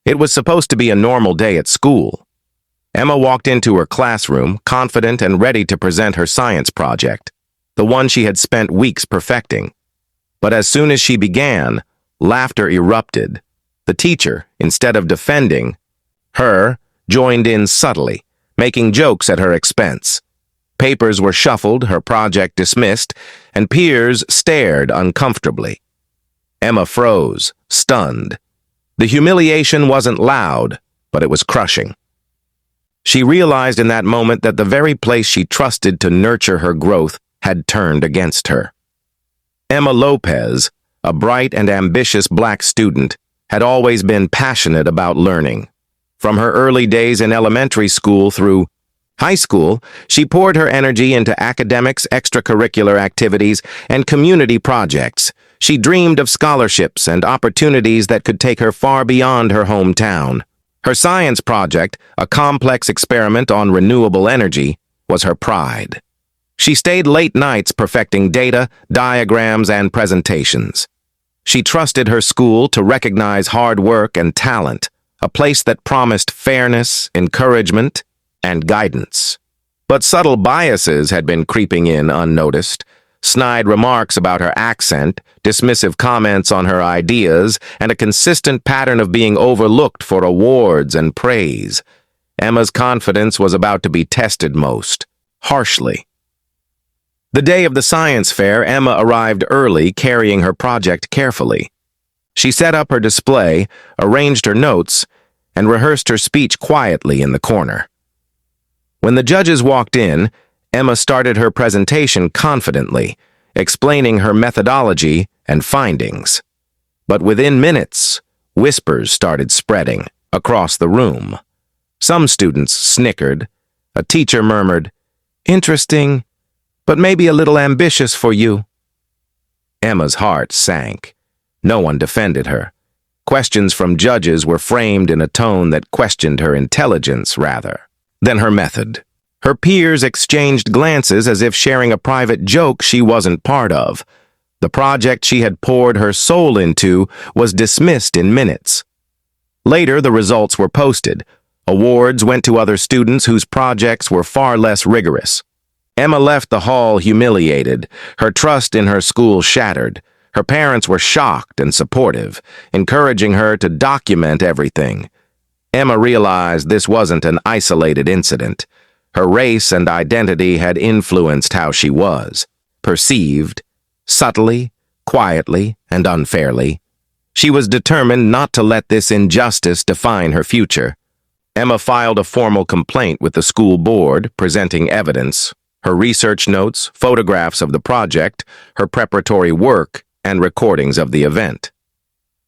It was supposed to be a normal day at school. Emma walked into her classroom, confident and ready to present her science project, the one she had spent weeks perfecting. But as soon as she began, laughter erupted. The teacher, instead of defending her, joined in subtly, making jokes at her expense. Papers were shuffled, her project dismissed, and peers stared uncomfortably. Emma froze, stunned. The humiliation wasn't loud, but it was crushing. She realized in that moment that the very place she trusted to nurture her growth had turned against her. Emma Lopez, a bright and ambitious black student, had always been passionate about learning. From her early days in elementary school through high school, she poured her energy into academics, extracurricular activities, and community projects. She dreamed of scholarships and opportunities that could take her far beyond her hometown. Her science project, a complex experiment on renewable energy, was her pride. She stayed late nights perfecting data, diagrams, and presentations. She trusted her school to recognize hard work and talent, a place that promised fairness, encouragement, and guidance. But subtle biases had been creeping in unnoticed. Snide remarks about her accent, dismissive comments on her ideas, and a consistent pattern of being overlooked for awards and praise. Emma's confidence was about to be tested most harshly. The day of the science fair, Emma arrived early, carrying her project carefully. She set up her display, arranged her notes, and rehearsed her speech quietly in the corner. When the judges walked in, Emma started her presentation confidently, explaining her methodology and findings. But within minutes, whispers started spreading across the room. Some students snickered. A teacher murmured, "Interesting, but maybe a little ambitious for you." Emma's heart sank. No one defended her. Questions from judges were framed in a tone that questioned her intelligence rather than her method. Her peers exchanged glances as if sharing a private joke she wasn't part of. The project she had poured her soul into was dismissed in minutes. Later, the results were posted. Awards went to other students whose projects were far less rigorous. Emma left the hall humiliated, her trust in her school shattered. Her parents were shocked and supportive, encouraging her to document everything. Emma realized this wasn't an isolated incident. Her race and identity had influenced how she was perceived, subtly, quietly, and unfairly. She was determined not to let this injustice define her future. Emma filed a formal complaint with the school board, presenting evidence, her research notes, photographs of the project, her preparatory work, and recordings of the event.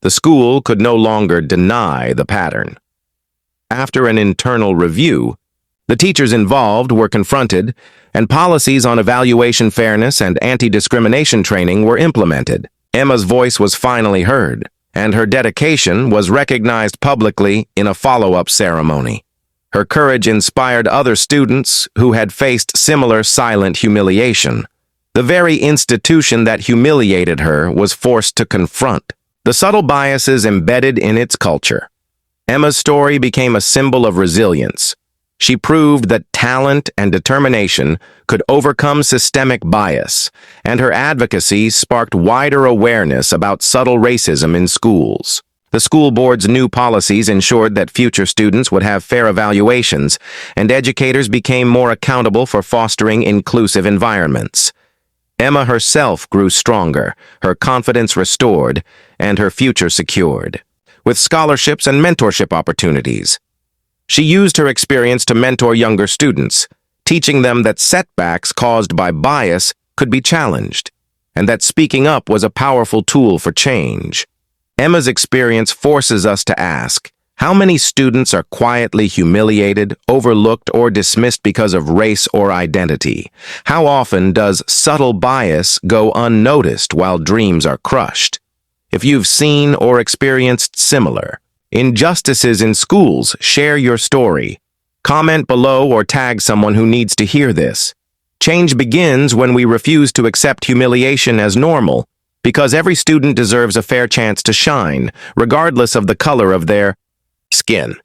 The school could no longer deny the pattern. After an internal review, the teachers involved were confronted, and policies on evaluation fairness and anti-discrimination training were implemented. Emma's voice was finally heard, and her dedication was recognized publicly in a follow-up ceremony. Her courage inspired other students who had faced similar silent humiliation. The very institution that humiliated her was forced to confront the subtle biases embedded in its culture. Emma's story became a symbol of resilience. She proved that talent and determination could overcome systemic bias, and her advocacy sparked wider awareness about subtle racism in schools. The school board's new policies ensured that future students would have fair evaluations, and educators became more accountable for fostering inclusive environments. Emma herself grew stronger, her confidence restored, and her future secured, with scholarships and mentorship opportunities. She used her experience to mentor younger students, teaching them that setbacks caused by bias could be challenged, and that speaking up was a powerful tool for change. Emma's experience forces us to ask, how many students are quietly humiliated, overlooked, or dismissed because of race or identity? How often does subtle bias go unnoticed while dreams are crushed? If you've seen or experienced similar injustices in schools, share your story. Comment below or tag someone who needs to hear this. Change begins when we refuse to accept humiliation as normal, because every student deserves a fair chance to shine, regardless of the color of their Skin.